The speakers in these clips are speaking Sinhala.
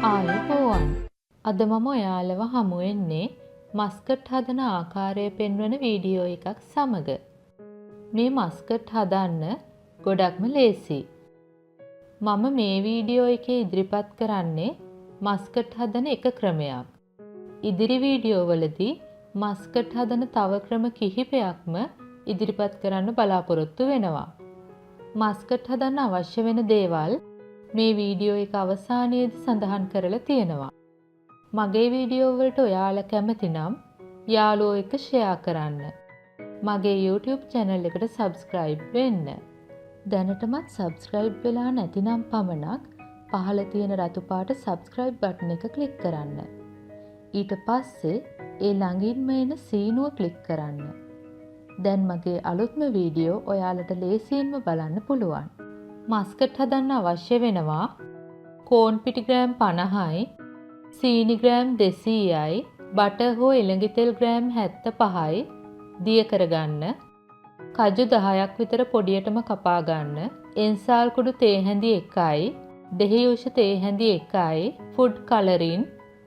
ආයුබෝවන්. අද මම ඔයාලව හමු වෙන්නේ මස්කට් හදන ආකාරය පෙන්වන වීඩියෝ එකක් සමග. මේ මස්කට් හදන්න ගොඩක්ම ලේසි. මම මේ වීඩියෝ එකේ ඉදිරිපත් කරන්නේ මස්කට් හදන එක ක්‍රමයක්. ඉදිරි වීඩියෝ වලදී මස්කට් හදන තව ක්‍රම කිහිපයක්ම ඉදිරිපත් කරන්න බලාපොරොත්තු වෙනවා. මස්කට් හදන්න අවශ්‍ය වෙන දේවල් මේ වීඩියෝ එක අවසානයේදී සඳහන් කරලා තියෙනවා. මගේ වීඩියෝ වලට ඔයාලා කැමති නම් යාළුවෝ එක්ක ෂෙයා කරන්න. මගේ YouTube channel එකට subscribe වෙන්න. දැනටමත් subscribe වෙලා නැතිනම් පමණක් පහළ තියෙන රතු පාට subscribe button එක click කරන්න. ඊට පස්සේ ඒ ළඟින්ම එන සීනුව click කරන්න. දැන් මගේ අලුත්ම වීඩියෝ ඔයාලට ලේසියෙන්ම බලන්න පුළුවන්. මස්කට් හදන්න අවශ්‍ය වෙනවා කෝන් පිටි ග්‍රෑම් 50යි, සීනි ග්‍රෑම් 200යි, බටර් හෝ එළඟි තෙල් ග්‍රෑම් 75යි දිය කරගන්න, කජු 10ක් විතර පොඩියටම කපා ගන්න, එන්සාල් කුඩු තේ හැඳි 1යි, දෙහියුෂ තේ හැඳි 1යි, ෆුඩ් කලරින්,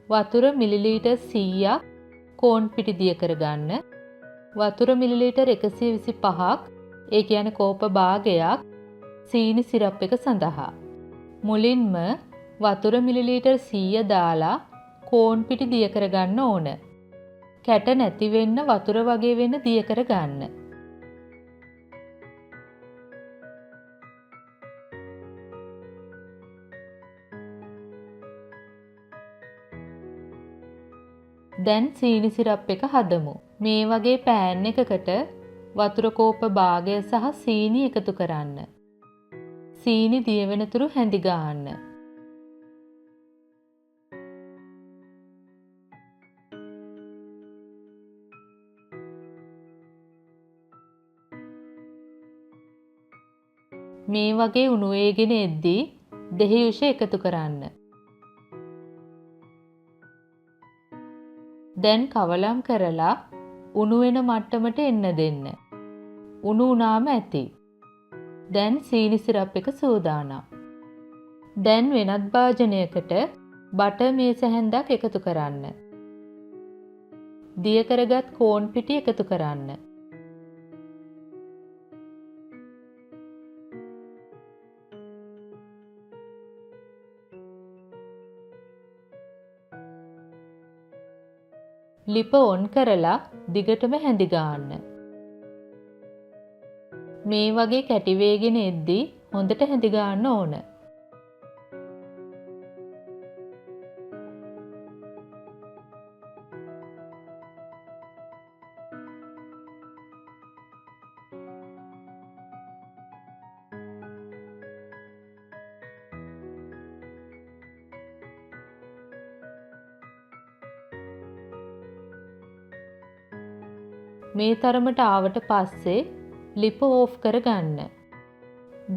වතුර මිලිලීටර් 100ක් කෝන් පිටි දිය කරගන්න, වතුර මිලිලීටර් 125ක් ඒ කියන්නේ කෝප භාගයක් සීනි සිරප් එක සඳහා. මුලින්ම වතුර මිලිලීටර් 100 දාලා කෝන් පිටි දිය කරගන්න ඕන. කැට නැති වෙන්න වතුර වගේ වෙන්න දිය කරගන්න. දැන් සීනි සිරප් එක හදමු. මේ වගේ පෑන් එකකට වතුර කෝප භාගය සහ සීනි එකතු කරන්න. සීනි දිය වෙනතුරු හැඳි ගන්න. මේ වගේ උණු වේගෙන එද්දී දෙහියුෂ එකතු කරන්න. දැන් කවලම් කරලා උණු වෙන මට්ටමට එන්න දෙන්න. උණු වුණාම ඇති. දැන් සීනි සිරප් එක සූදානම්. දැන් වෙනත් භාජනයකට බටර් මේස හැන්දක් එකතු කරන්න. දිය කරගත් කෝන් පිටි එකතු කරන්න. ලිප ඔන් කරලා දිගටම හැඳි ගන්න. මේ වගේ කැටි වේගෙන එද්දී හොඳට හැඳි ගන්න ඕන. මේ තරමට ආවට පස්සේ ලිප ඕෆ් කරගන්න.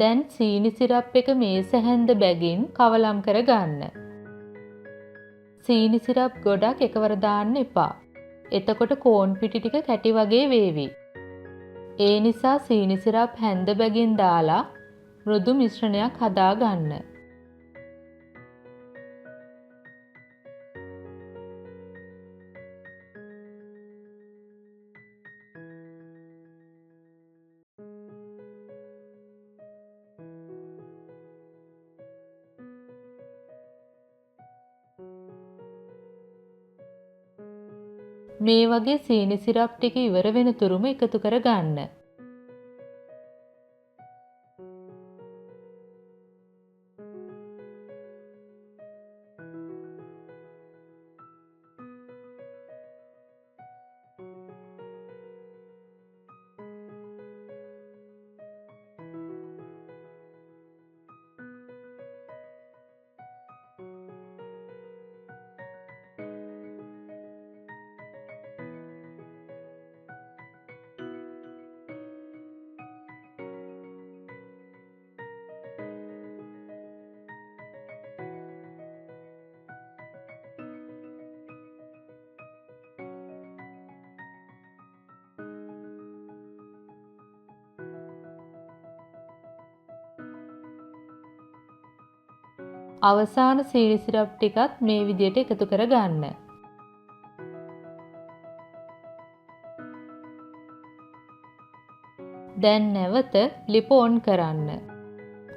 දැන් සීනි සිරප් එක මේස හැන්ද බැගින් කවලම් කරගන්න. සීනි සිරප් ගොඩක් එකවර දාන්න එපා. එතකොට කෝන් පිටි ටික කැටි වගේ වේවි. ඒ නිසා සීනි සිරප් හැන්ද බැගින් දාලා මෘදු මිශ්‍රණයක් හදා ගන්න. මේ වගේ සීනි සිරප් ටික ඉවර වෙනතුරුම එකතු කර ගන්න. අවසාන සීනි සිරප් ටිකත් මේ විදියට එකතු කර ගන්න. දැන් නැවත ලිප ඔන් කරන්න.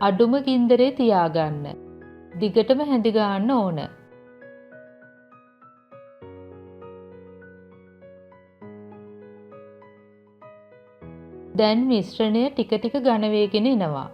අඩුම ගින්දරේ තියාගන්න. දිගටම හැඳි ගන්න ඕන. දැන් මිශ්‍රණය ටික ටික ඝන වේගෙන එනවා.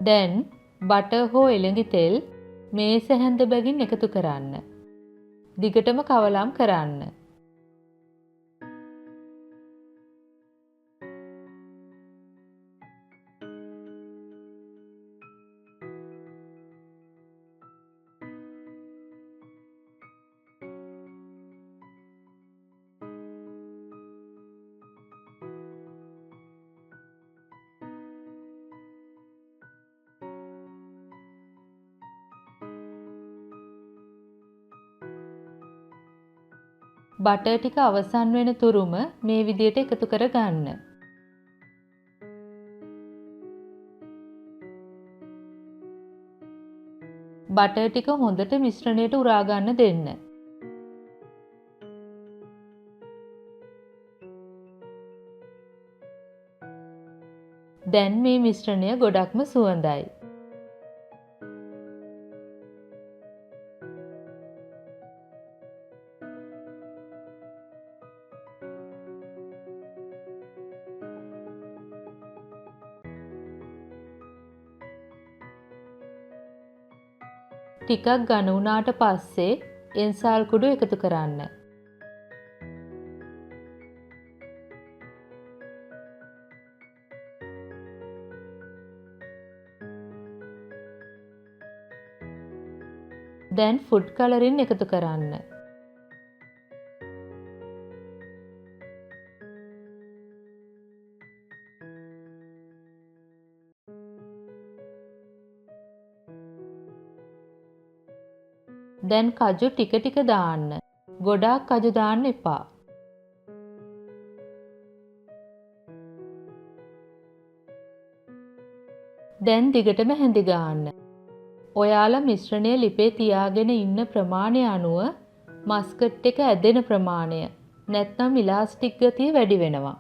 දැන් බටර් හෝ එළඟි තෙල් මේස හැන්ද බැගින් එකතු කරන්න. දිගටම කවලම් කරන්න. බටර් ටික අවසන් වෙන තුරුම මේ විදියට එකතු කර ගන්න. බටර් ටික හොඳට මිශ්‍රණයට උරා ගන්න දෙන්න. දැන් මේ මිශ්‍රණය ගොඩක්ම සුවඳයි. ටිකක් ඝන වුණාට පස්සේ එන්සාල් කුඩු එකතු කරන්න. දැන් ෆුඩ් කලරින් එකතු කරන්න. දැන් කජු ටික ටික දාන්න. ගොඩාක් කජු දාන්න එපා. දැන් දිගටම හැඳි ගන්න. ඔයාලා මිශ්‍රණය ලිපේ තියාගෙන ඉන්න ප්‍රමාණය අනුව මස්කට් එක ඇදෙන ප්‍රමාණය නැත්නම් ඉලාස්ටික් ගතිය වැඩි වෙනවා.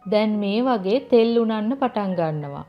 දැන් මේ වගේ තෙල් උනන්න පටන් ගන්නවා.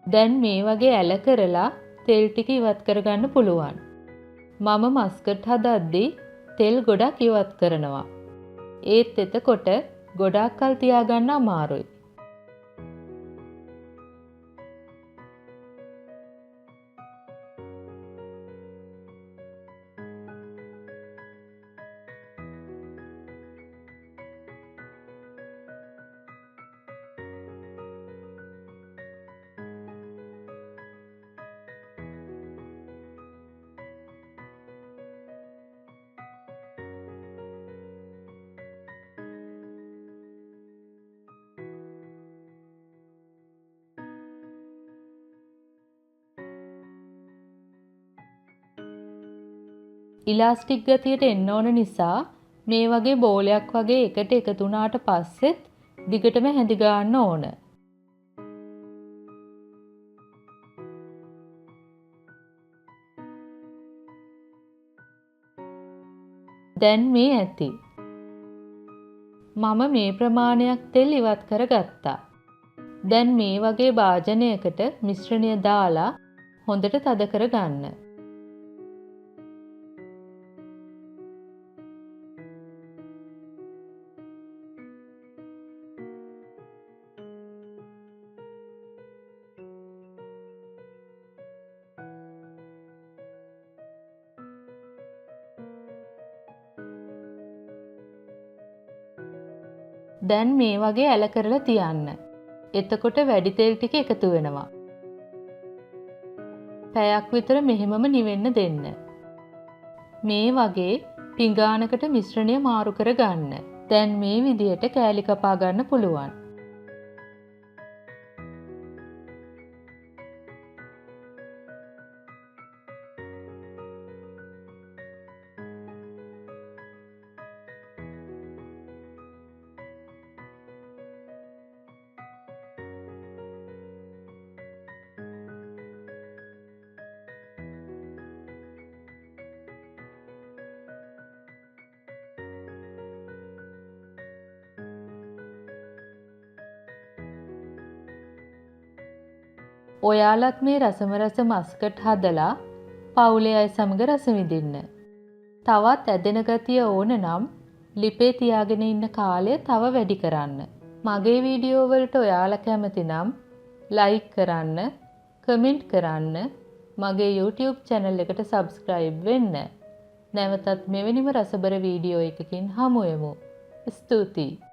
දැන් මේ වගේ ඇල කරලා තෙල් ටික ඉවත් කරගන්න පුළුවන්. මම මස්කට් හදද්දී තෙල් ගොඩක් ඉවත් කරනවා. ඒත් එතකොට ගොඩාක් කල් තියාගන්න අමාරුයි. ඉලාස්ටික් ගතියට එන්න ඕන නිසා මේ වගේ බෝලයක් වගේ එකට එකතු වුණාට පස්සෙත් දිගටම හැඳි ගන්න ඕන. දැන් මේ ඇති. මම මේ ප්‍රමාණයක් තෙල් ඉවත් කරගත්තා. දැන් මේ වගේ භාජනයකට මිශ්‍රණය දාලා හොඳට තද කර ගන්න. දැන් මේ වගේ ඇල කරලා තියන්න. එතකොට වැඩි තෙල් ටික එකතු වෙනවා. පැයක් විතර මෙහෙමම නිවෙන්න දෙන්න. මේ වගේ පිඟානකට මිශ්‍රණය මාරු කර ගන්න. දැන් මේ විදියට කෑලි කපා ගන්න පුළුවන්. ඔයාලත් මේ රසමරස මස්කට් හදලා පවුලේ අය සමග රස විඳින්න. තවත් ඇදෙන ගතිය ඕන නම් ලිපේ තියාගෙන ඉන්න කාලය තව වැඩි කරන්න. මගේ වීඩියෝ වලට ඔයාලා කැමති නම් ලයික් කරන්න, කමෙන්ට් කරන්න, මගේ YouTube channel එකට subscribe වෙන්න. නැවතත් මෙවැනිම රසබර වීඩියෝ එකකින් හමු වෙමු. ස්තුතියි.